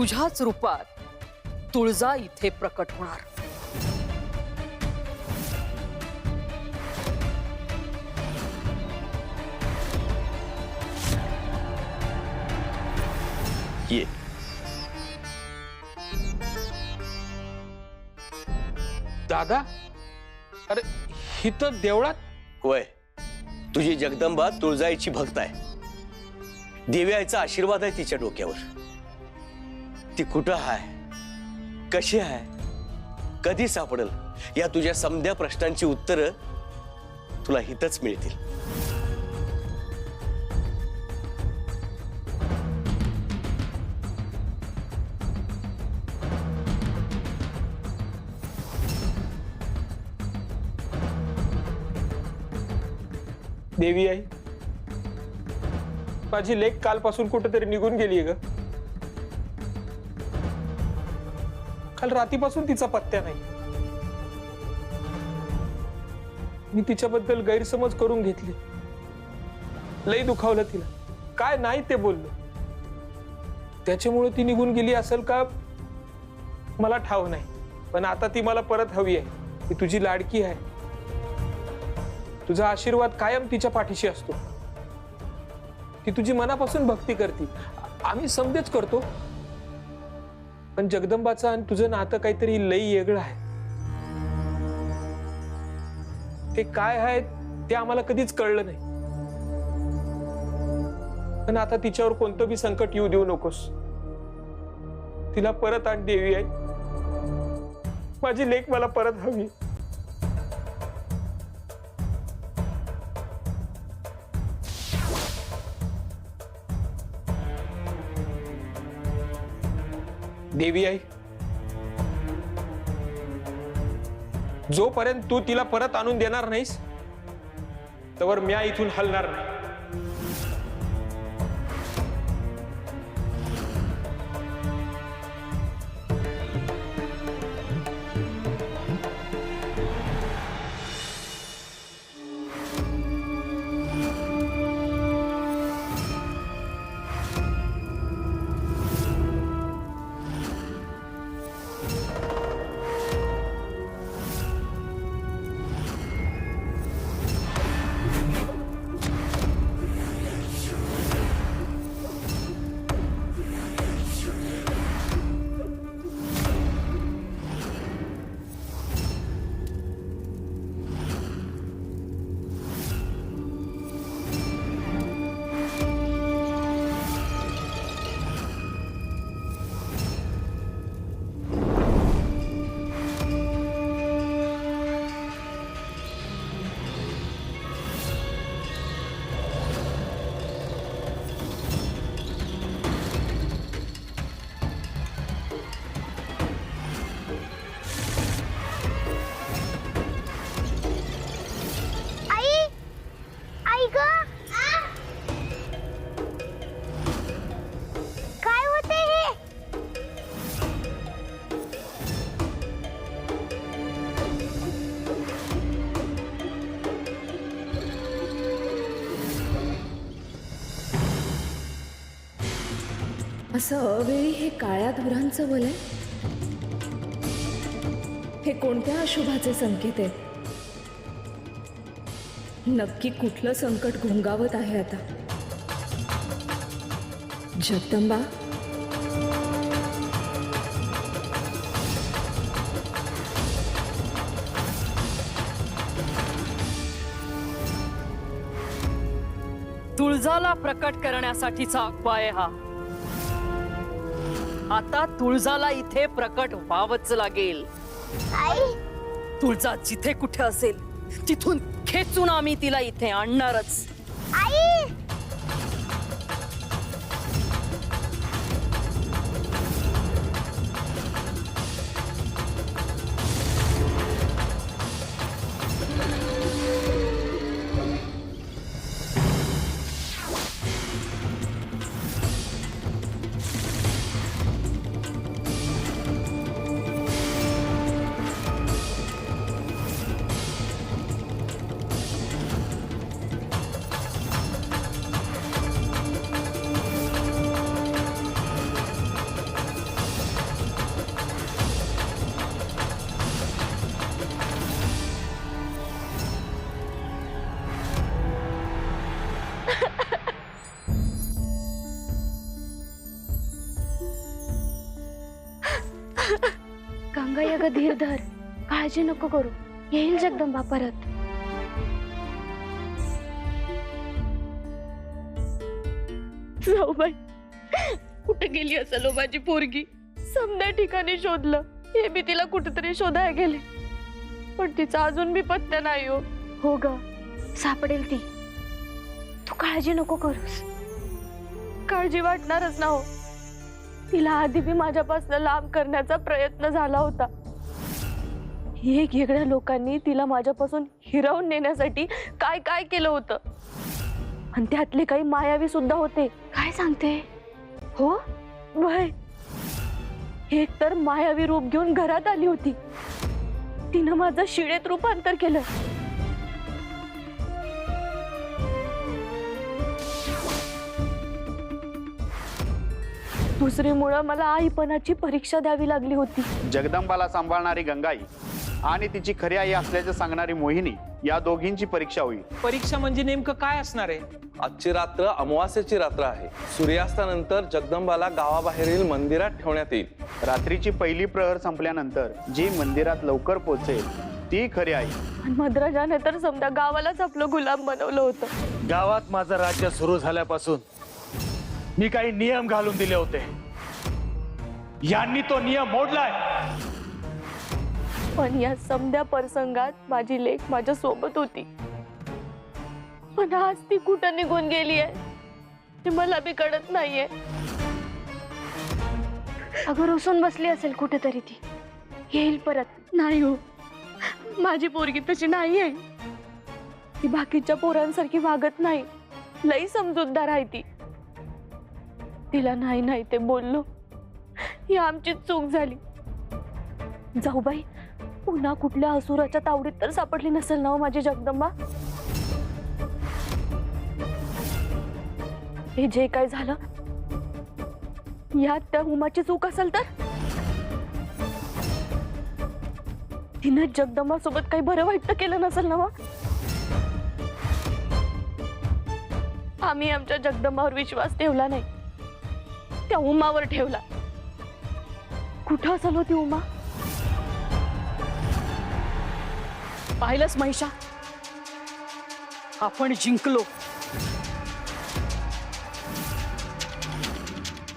तुझ्याच रूपात तुळजा इथे प्रकट होणार। ये दादा, अरे ही तर देवळात। होय, तुझी जगदंबा तुळजाईची भक्त आहे। देवी आईचा आशीर्वाद आहे तिच्या डोक्यावर। ती कुठं आहे, कशी आहे, कधी सापडेल, या तुझ्या समध्या प्रश्नांची उत्तरं तुला हितच मिळतील। देवी आई, माझी लेक कालपासून कुठेतरी निघून गेलीये ग। काल रात्रीपासून तिचा पत्त्या नाही। मी तिच्याबद्दल गैरसमज करून घेतली, लई दुखावलं तिला, काय नाही ते बोललो। त्याच्यामुळे ती निघून गेली असेल का मला ठाव नाही, पण आता ती मला परत हवी आहे। ती तुझी लाडकी आहे, तुझा आशीर्वाद कायम तिच्या पाठीशी असतो। ती तुझी मनापासून भक्ती करते, आम्ही समजेच करतो, पण जगदंबाचं आणि तुझं नातं काहीतरी लई वेगळं आहे। ते काय आहे ते आम्हाला कधीच कळलं नाही, पण आता तिच्यावर कोणतं बी संकट येऊ देऊ नकोस। तिला परत आण देवी आई, माझी लेक मला परत हवी। देवी आई, जोपर्यंत तू तिला परत आणून देणार नाहीस तोवर मी इथून हलणार नाही। असं अवेळी हे काळ्या धुरांचं वलय, हे कोणत्या अशुभाचे संकेत आहेत? नक्की कुठलं संकट घुंगावत आहे आता? जगदंबा, तुळजाला प्रकट करण्यासाठीचा उपाय हा। आता तुळजाला इथे प्रकट व्हावंच लागेल। आई, तुळजा जिथे कुठे असेल तिथून खेचून आम्ही तिला इथे आणणारच। आई, गंगा या ग धीर धर, काळजी नको करू, येईल जगदंबा परत. जाऊ बाई, कुठे गेली असेल हो माझी पोरगी? समद्या ठिकाणी शोधलं, हे मी तिला कुठेतरी शोधायला गेले, पण तिचा अजून बी पत्ता नाही हो. हो ग, सापडेल ती, तू काळजी नको करूस. काळजी वाटणारच ना हो. तिला आधी बी माझ्यापासून लांब करण्याचा प्रयत्न झाला होता. वेगवेगळ्या लोकांनी तिला माझ्यापासून हिरावून नेण्यासाठी काय काय केलं होतं, आणि त्यातले काही मायावी सुद्धा होते. काय सांगते? हो बाय, एक तर मायावी रूप घेऊन घरात आली होती. तिनं माझं शिळेत रूपांतर केलं. दुसरीमुळं मला आईपणाची परीक्षा द्यावी लागली होती. जगदंबाला सांभाळणारी गंगाई आणि तिची खरी आई असल्याचं सांगणारी मोहिनी, या दोघींची परीक्षा होईल. परीक्षा म्हणजे नेमकं काय असणार आहे? आजची रात्र अमावास्येची रात्र आहे. सूर्यास्तानंतर जगदंबाला गावाबाहेरील मंदिरात ठेवण्यात येईल. रात्रीची पहिली प्रहर संपल्यानंतर जी मंदिरात लवकर पोहोचेल ती खरी आई. आणि मद्राजाने तर समजा गावालाच आपलं गुलाम बनवलं होतं. गावात माझं राज्य सुरू झाल्यापासून मी काही नियम घालून दिले होते, यांनी तो नियम मोडलाय. पण या समध्या प्रसंगात माझी लेक माझ्या सोबत होती, पण आज ती कुठं निघून गेली आहे ते मला बी कळत नाहीये. अगं रुसून बसली असेल कुठेतरी ती, येईल परत. नाही हो, माझी पोरगी तशी नाही आहे. ती बाकीच्या पोरांसारखी वागत नाही, लई समजूतदार आहे ती. तिला नाही नाही ते बोललो, ही आमचीच चूक झाली. जाऊ बाई, पुन्हा कुठल्या असुराच्या तावडीत तर सापडली नसेल ना हो माझी जगदंबा? हे जे काय झालं यात त्या उमाची चूक असेल तर? तिनं जगदंबा सोबत काही बरं वाईट तर केलं नसेल ना? आम्ही आमच्या जगदंबावर विश्वास ठेवला नाही, त्या उमावर ठेवला. कुठं असेल होती उमा? पाहिलंच महिषा, आपण जिंकलो.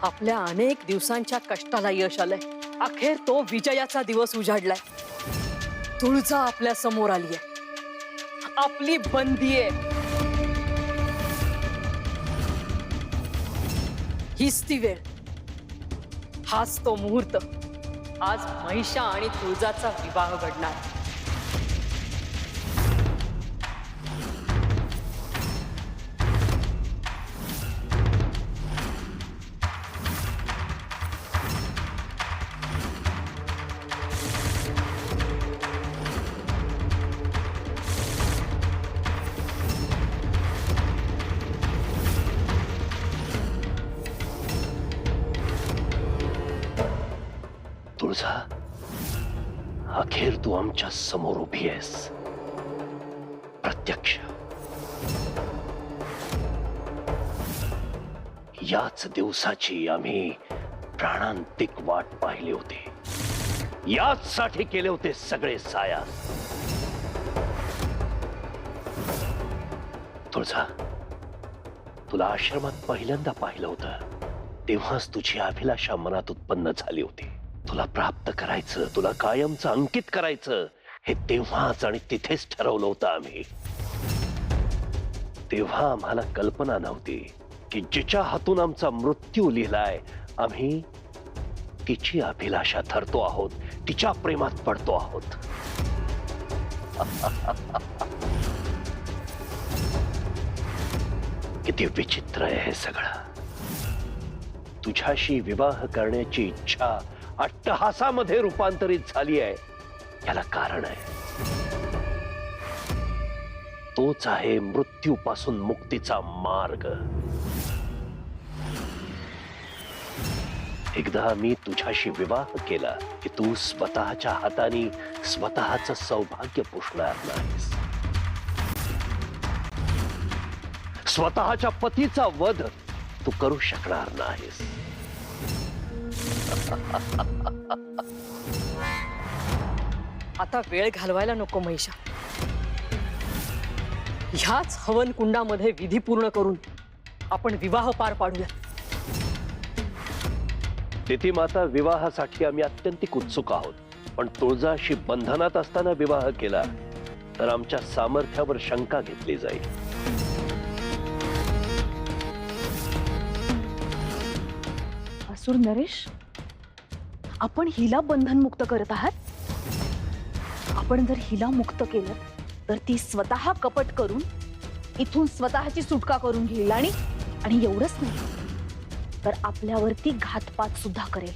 आपल्या अनेक दिवसांच्या कष्टाला यश आलंय. अखेर तो विजयाचा दिवस उजाडलाय. तुळजा आपल्या समोर आली आहे, आपली बंदी आहे. हीच ती वेळ, हाच तो मुहूर्त. आज महिषा आणि तुळजाचा विवाह घडणार. तुळजा, अखेर तू आमच्या समोर उभी आहेस, प्रत्यक्ष. याच दिवसाची आम्ही प्राणांतिक वाट पाहिली होती. याच साठी केले होते सगळे सायास. तुळजा, तुला आश्रमात पहिल्यांदा पाहिलं होतं तेव्हाच तुझी अभिलाषा मनात उत्पन्न झाली होती. तुला प्राप्त करायचं, तुला कायमचं अंकित करायचं, हे तेव्हाच आणि तिथेच ठरवलं होतं आम्ही. तेव्हा आम्हाला कल्पना नव्हती की जिच्या हातून आमचा मृत्यू लिहिलाय, आम्ही तिची अभिलाषा ठरतो आहोत, तिच्या प्रेमात पडतो आहोत. किती विचित्र आहे हे सगळं. तुझ्याशी विवाह करण्याची इच्छा अट्टहासामध्ये रूपांतरित झाली आहे. याला कारण आहे, तोच आहे मृत्यूपासून मुक्तीचा मार्ग. एकदा मी तुझ्याशी विवाह केला की तू स्वतःच्या हाताने स्वतःचं सौभाग्य पुसणार नाहीस. स्वतःच्या पतीचा वध तू करू शकणार नाहीस. आता वेळ घालवायला नको महिषा. ह्याच हवन कुंडामध्ये विधी पूर्ण करून आपण विवाह पार पाडूया. तिथीमाता विवाहासाठी आम्ही अत्यंतिक उत्सुक आहोत, पण तुळजाशी बंधनात असताना विवाह केला तर आमच्या सामर्थ्यावर शंका घेतली जाईल. असुर नरेश, आपण हिला बंधनमुक्त करत आहात. आपण जर हिला मुक्त केलं तर ती स्वतः कपट करून इथून स्वतःची सुटका करून घेईल आणि एवढंच नाही तर आपल्यावरती घातपात सुद्धा करेल.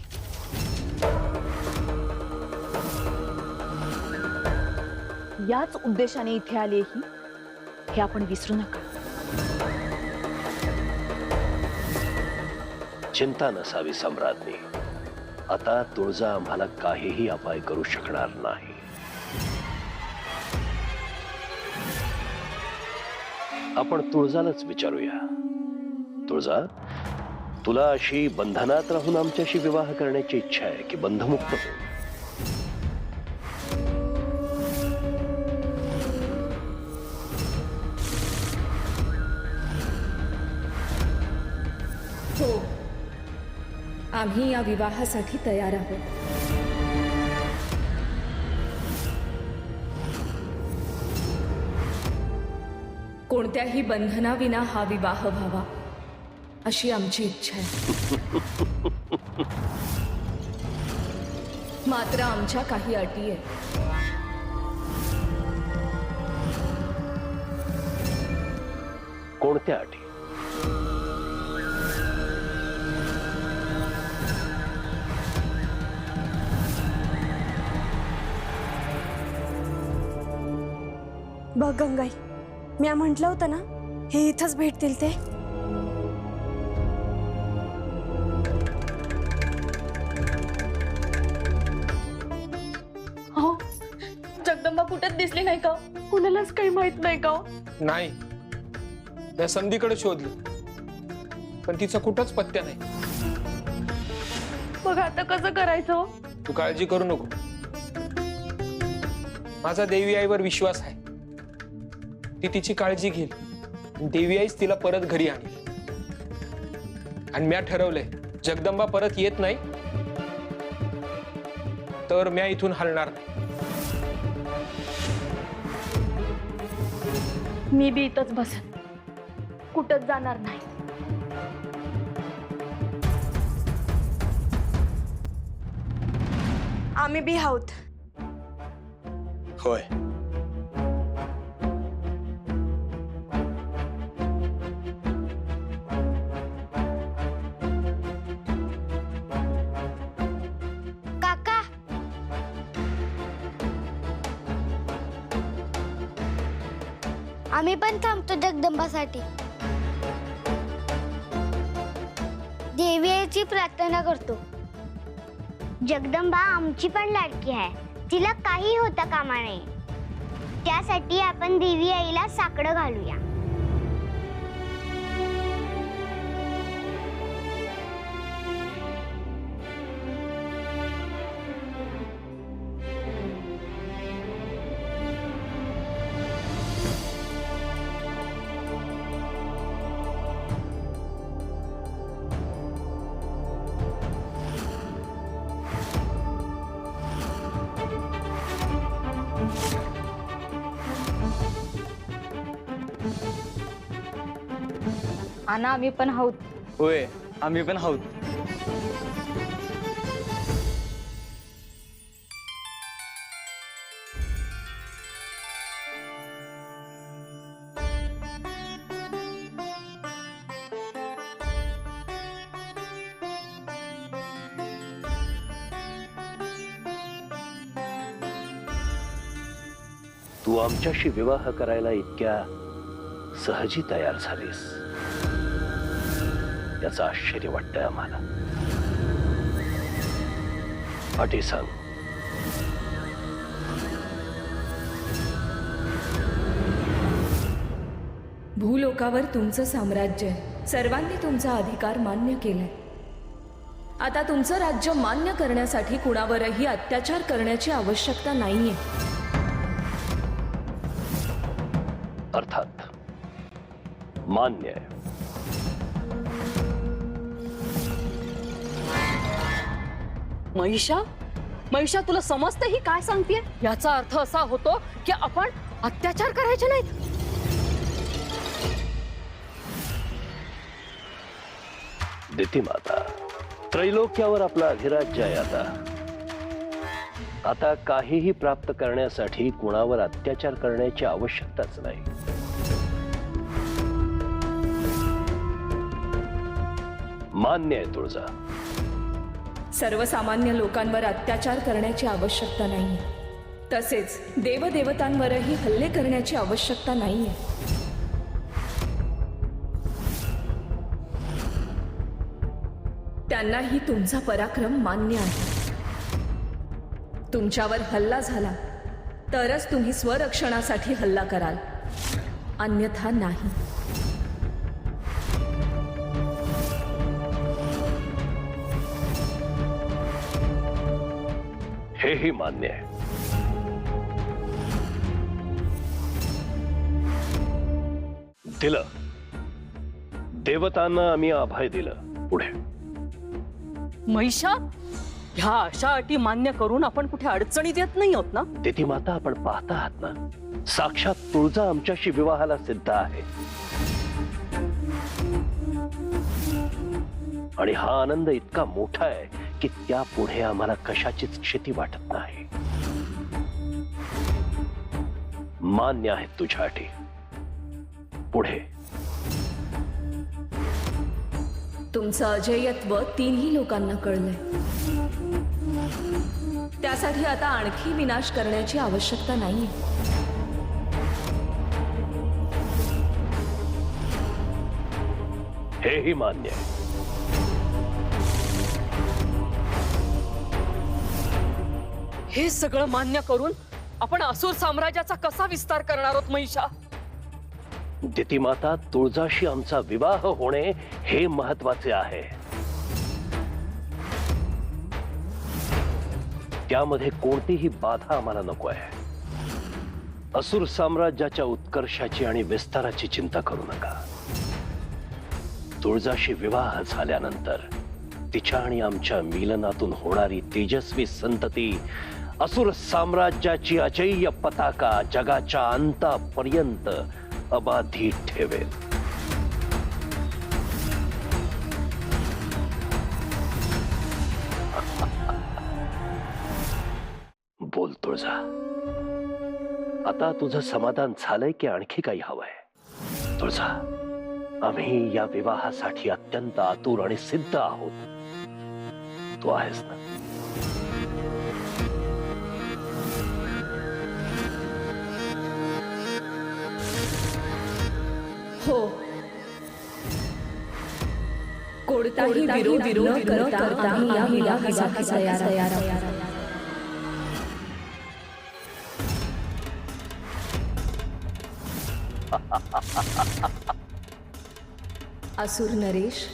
याच उद्देशाने इथे आले ही, हे आपण विसरू नका. चिंता नसावी सम्राज्ञी. आता तुळजा आम्हाला काहीही अपाय करू शकणार नाही. आपण तुळजालाच विचारूया. तुळजा, तुला अशी बंधनात राहून आमच्याशी विवाह करण्याची इच्छा आहे की बंधमुक्त हो? हो, आम्ही या विवाहासाठी तयार आहोत. कोणत्याही बंधनाविना हा विवाह व्हावा अशी आमची इच्छा आहे. मात्र आमच्या काही अटी आहेत. कोणत्या अटी? बघ गंगाई, मी म्हटलं होतं ना हे इथंच भेटतील ते. हो, जगदंबा कुठेच दिसली नाही का? कुणालाच काही माहित नाही का? नाही, मी संधीकडे शोधली पण तिचा कुठंच पत्त्या नाही. बघ आता कसं करायचं? तू काळजी करू नको. माझा देवी आईवर विश्वास आहे. ती तिची काळजी घेईल. देवी आईच तिला परत घरी आणेल. आणि म्या ठरवलंय, जगदंबा परत येत नाही तर म्या इथून हलणार नाही. मी बी इथंच बसन, कुठंच जाणार नाही. आम्ही बी आहोत. होय. काका, आम्ही पण थांबतो जगदंबासाठी. देवी आईची प्रार्थना करतो. जगदंबा आमची पण लाडकी आहे, तिला काही होता कामा नये. त्यासाठी आपण देवी आईला साकडं घालूया. आना, आम्ही पण आहोत. होय, आम्ही पण आहोत. तू आमच्याशी विवाह करायला इतक्या सहजी तयार झालीस याचं आश्चर्य वाटतंय आम्हाला. अटी सांग. भूलोकावर तुमचं साम्राज्य आहे. सर्वांनी तुमचा अधिकार मान्य केलाय. आता तुमचं राज्य मान्य करण्यासाठी कुणावरही अत्याचार करण्याची आवश्यकता नाहीये. अर्थात मान्य आहे. महिषा, महिषा तुला समजतं ही काय सांगतेय? याचा अर्थ असा होतो की आपण अत्याचार करायचे नाहीत. दिती माता, त्रैलोक्यावर आपला अधिराज्य आहे. आता काहीही प्राप्त करण्यासाठी कुणावर अत्याचार करण्याची आवश्यकताच नाही. मान्य आहे तुळजा. सर्वसामान्य लोकांवर अत्याचार करण्याची आवश्यकता नाहीये. तसेच देवदेवतांवरही हल्ले करण्याची आवश्यकता नाहीये. त्यांनाही तुमचा पराक्रम मान्य आहे. तुमच्यावर हल्ला झाला तरच तुम्ही स्वरक्षणासाठी हल्ला कराल, अन्यथा नाही. हेही मान्य आहे. दिलं. देवतांना आम्ही अभय दिलं. पुढे महिषा, ह्या अशा अटी मान्य करून आपण कुठे अडचणीत येत नाही आहोत ना? दिती माता, आपण पाहता आहात ना, साक्षात तुळजा आमच्याशी विवाहाला सिद्ध आहे. आणि हा आनंद इतका मोठा आहे की त्यापुढे आम्हाला कशाचीच क्षती वाटत नाही. मान्य आहेत तुझ्या अटी. पुढे तुमचं अजेयत्व तीनही लोकांना कळलंय. त्यासाठी आता आणखी विनाश करण्याची आवश्यकता नाहीये. हेही मान्य आहे. हे सगळं मान्य करून आपण असुर साम्राज्याचा कसा विस्तार करणार आहोत महिषा? दिती माता, तुळजाशी आमचा विवाह होणे हे महत्वाचे आहे. त्यामध्ये कोणतीही बाधा आम्हाला नको आहे. असुर साम्राज्याच्या उत्कर्षाची आणि विस्ताराची चिंता करू नका. तुळजाशी विवाह झाल्यानंतर तिच्या आणि आमच्या मिलनातून होणारी तेजस्वी संतती असुर साम्राज्याची अजय्य पताका जगाच्या अंतापर्यंत अबाधित ठेवेल. बोल तुळजा, आता तुझं समाधान झालंय की आणखी काही हवंय? तुळजा, आम्ही या विवाहासाठी अत्यंत आतुर आणि सिद्ध आहोत. तू आहेस ना? हो. कोणताही विरोध न करता आम्ही या विवाहासाठी तयार आहोत. असुर नरेश,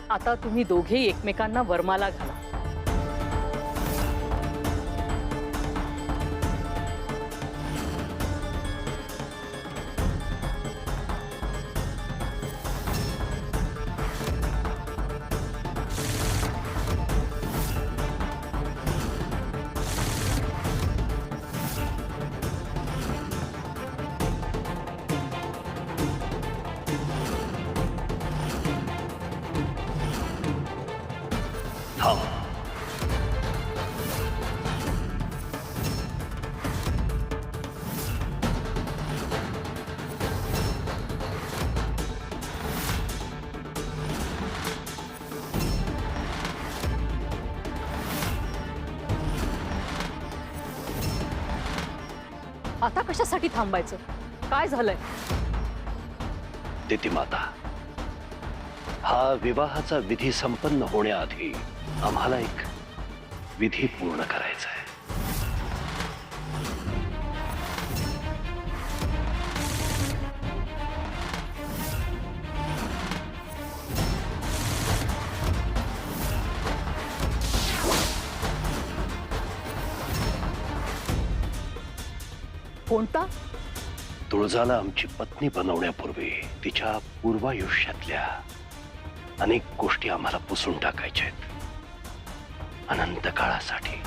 आता तुम्ही दोघे एकमेकांना वरमाला घाला. थांब. आता कशासाठी थांबायचं? काय झालंय? दिती माता, हा विवाहाचा विधी संपन्न होण्याआधी आम्हाला एक विधी पूर्ण करायचा आहे. कोणता? तुळजाला आमची पत्नी बनवण्यापूर्वी तिच्या पूर्वायुष्यातल्या अनेक गोष्टी आम्हाला पुसून टाकायच्या आहेत. अनंत काळासाठी.